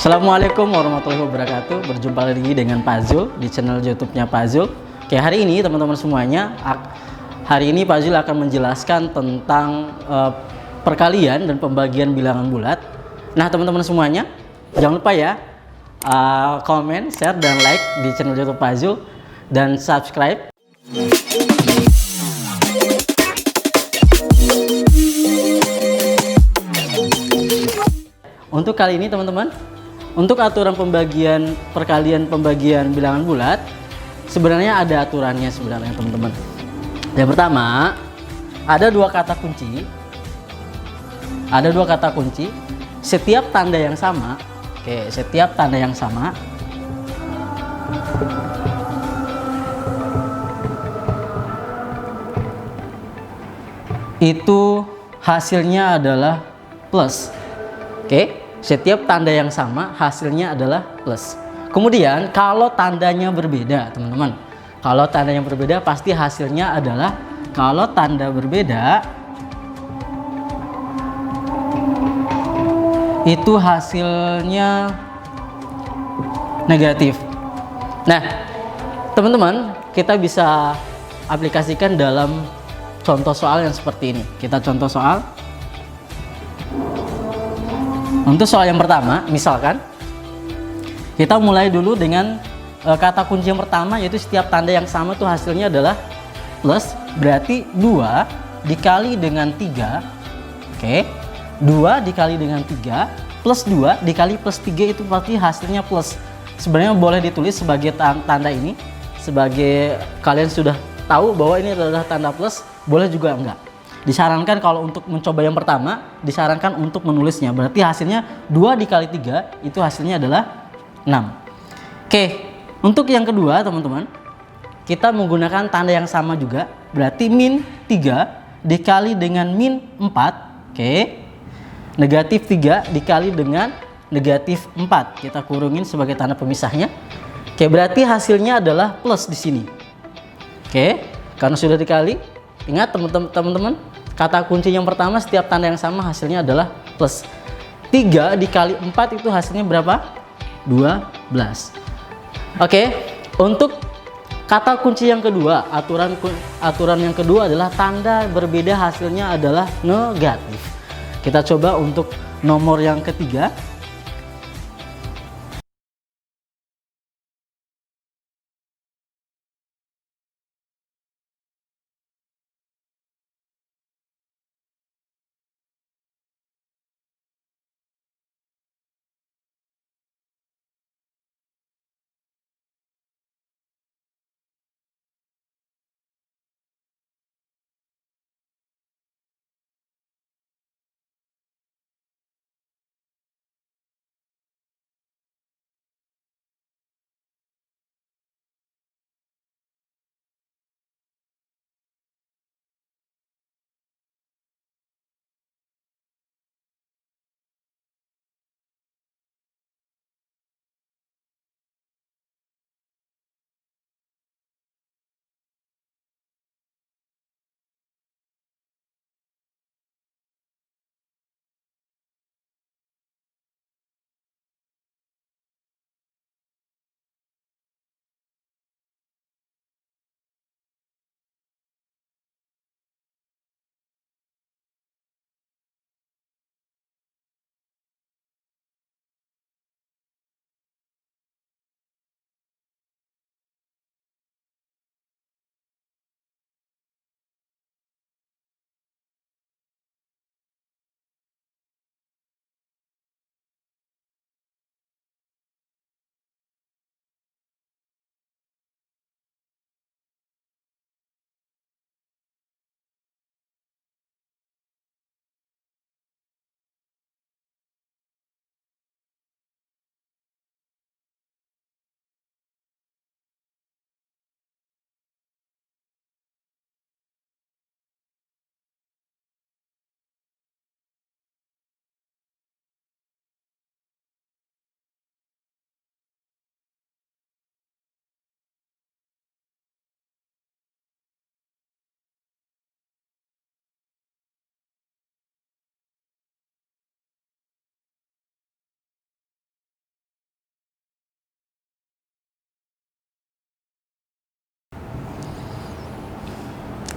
Assalamualaikum warahmatullahi wabarakatuh. Berjumpa lagi dengan Pak Zul di channel YouTube-nya Pak Zul. Oke, hari ini teman-teman semuanya, hari ini Pak Zul akan menjelaskan tentang perkalian dan pembagian bilangan bulat. Nah, teman-teman semuanya, jangan lupa ya komen, share, dan like di channel YouTube Pak Zul dan subscribe. Untuk kali ini teman-teman, untuk aturan perkalian pembagian bilangan bulat, sebenarnya ada aturannya sebenarnya teman-teman. Yang pertama, ada dua kata kunci. Ada dua kata kunci. Setiap tanda yang sama, setiap tanda yang sama itu hasilnya adalah plus. Setiap tanda yang sama hasilnya adalah plus. Kemudian kalau tandanya berbeda teman-teman, kalau tandanya berbeda pasti hasilnya adalah, kalau tanda berbeda itu hasilnya negatif. Nah teman-teman, kita bisa aplikasikan dalam contoh soal yang seperti ini. Kita contoh soal. Untuk soal yang pertama, misalkan kita mulai dulu dengan kata kunci yang pertama, yaitu setiap tanda yang sama itu hasilnya adalah plus. Berarti 2 dikali dengan 3, 2 dikali dengan 3 plus 2 dikali plus 3 itu pasti hasilnya plus. Sebenarnya boleh ditulis sebagai tanda ini, sebagai kalian sudah tahu bahwa ini adalah tanda plus, boleh juga enggak. Disarankan kalau untuk mencoba yang pertama, disarankan untuk menulisnya. Berarti hasilnya 2 dikali 3 itu hasilnya adalah 6. Untuk yang kedua teman-teman, kita menggunakan tanda yang sama juga. Berarti min 3 dikali dengan min 4. Negatif 3 dikali dengan negatif 4. Kita kurungin sebagai tanda pemisahnya. Berarti hasilnya adalah plus di sini. Karena sudah dikali, ingat teman-teman, kata kunci yang pertama setiap tanda yang sama hasilnya adalah plus. 3 dikali 4 itu hasilnya berapa? 12. Untuk kata kunci yang kedua, aturan yang kedua adalah tanda berbeda hasilnya adalah negatif. Kita coba untuk nomor yang ketiga.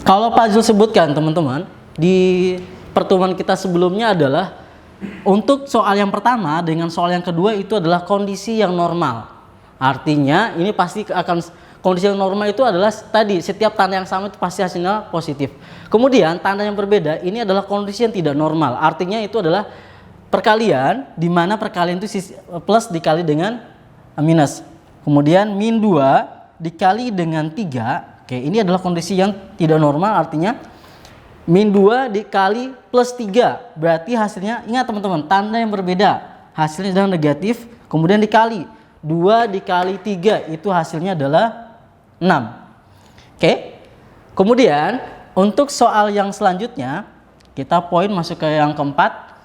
Kalau Pak Zul sebutkan teman-teman di pertemuan kita sebelumnya adalah untuk soal yang pertama dengan soal yang kedua itu adalah kondisi yang normal. Artinya ini pasti akan kondisi yang normal itu adalah tadi setiap tanda yang sama itu pasti hasilnya positif. Kemudian tanda yang berbeda ini adalah kondisi yang tidak normal. Artinya itu adalah perkalian di mana perkalian itu plus dikali dengan minus. Kemudian min 2 dikali dengan 3. Oke, ini adalah kondisi yang tidak normal, artinya min 2 dikali plus 3. Berarti hasilnya, ingat teman-teman, tanda yang berbeda. Hasilnya adalah negatif, kemudian dikali. 2 dikali 3, itu hasilnya adalah 6. Oke, kemudian untuk soal yang selanjutnya, kita poin masuk ke yang keempat.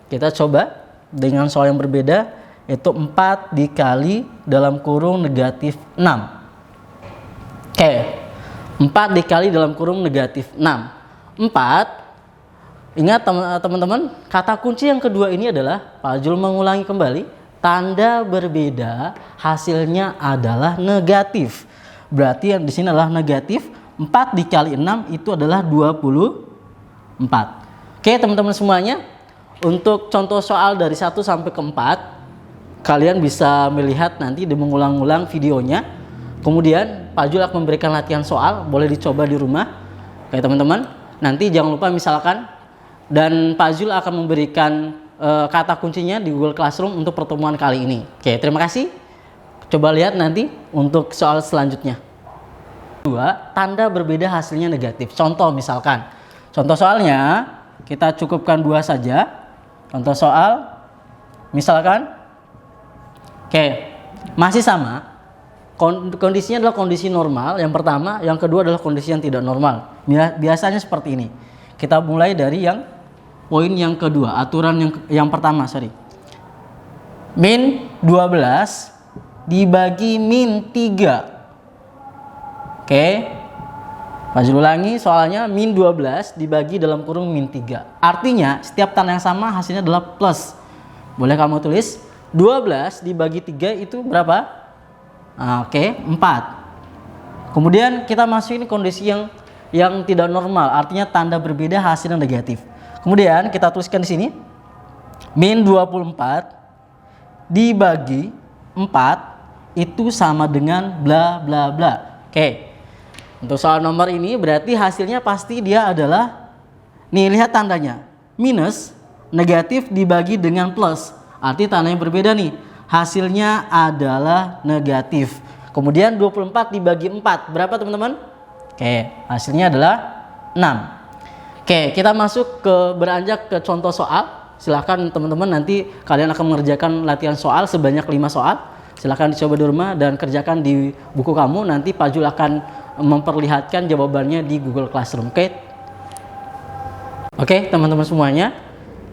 Kita coba dengan soal yang berbeda, yaitu 4 dikali dalam kurung negatif 6. Oke. 4 dikali dalam kurung negatif 6. 4, ingat teman-teman, kata kunci yang kedua ini adalah, Pak Zul mengulangi kembali, tanda berbeda hasilnya adalah negatif. Berarti yang di sini adalah negatif. 4 dikali 6 itu adalah 24. Oke teman-teman semuanya, untuk contoh soal dari 1 sampai ke 4, kalian bisa melihat nanti di mengulang-ulang videonya. Kemudian Pak Zul akan memberikan latihan soal, boleh dicoba di rumah. Oke teman-teman, nanti jangan lupa misalkan, dan Pak Zul akan memberikan kata kuncinya di Google Classroom untuk pertemuan kali ini. Oke, terima kasih. Coba lihat nanti untuk soal selanjutnya. 2, tanda berbeda hasilnya negatif. Contoh misalkan, contoh soalnya kita cukupkan 2 saja. Contoh soal, misalkan, oke, masih sama. Kondisinya adalah kondisi normal yang pertama, yang kedua adalah kondisi yang tidak normal. Biasanya seperti ini. Kita mulai dari yang poin yang kedua, aturan yang pertama, min 12 dibagi min 3. Oke. Pak Zul ulangi soalnya, min 12 dibagi dalam kurung min 3. Artinya setiap tanda yang sama hasilnya adalah plus. Boleh kamu tulis 12 dibagi 3 itu berapa? Oke, 4. Kemudian kita masuk ini kondisi yang tidak normal, artinya tanda berbeda hasilnya negatif. Kemudian kita tuliskan di sini min 24 dibagi 4 itu sama dengan bla bla bla. Oke. Untuk soal nomor ini berarti hasilnya pasti dia adalah, nih lihat tandanya, minus, negatif dibagi dengan plus. Arti tanda yang berbeda nih. Hasilnya adalah negatif. Kemudian 24 dibagi 4. Berapa teman-teman? Oke, hasilnya adalah 6. Oke, kita masuk beranjak ke contoh soal. Silahkan teman-teman, nanti kalian akan mengerjakan latihan soal sebanyak 5 soal. Silahkan dicoba di rumah dan kerjakan di buku kamu. Nanti Pak Zul akan memperlihatkan jawabannya di Google Classroom. Oke, teman-teman semuanya.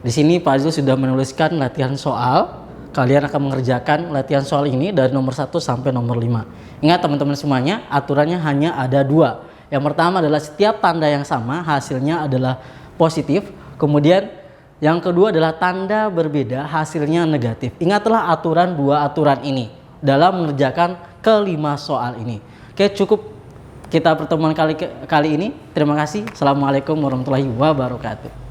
Di sini Pak Zul sudah menuliskan latihan soal. Kalian akan mengerjakan latihan soal ini dari nomor 1 sampai nomor 5. Ingat teman-teman semuanya, aturannya hanya ada 2. Yang pertama adalah setiap tanda yang sama hasilnya adalah positif. Kemudian yang kedua adalah tanda berbeda hasilnya negatif. Ingatlah aturan 2 aturan ini dalam mengerjakan ke-5 soal ini. Oke, cukup kita pertemuan kali ini. Terima kasih. Assalamualaikum warahmatullahi wabarakatuh.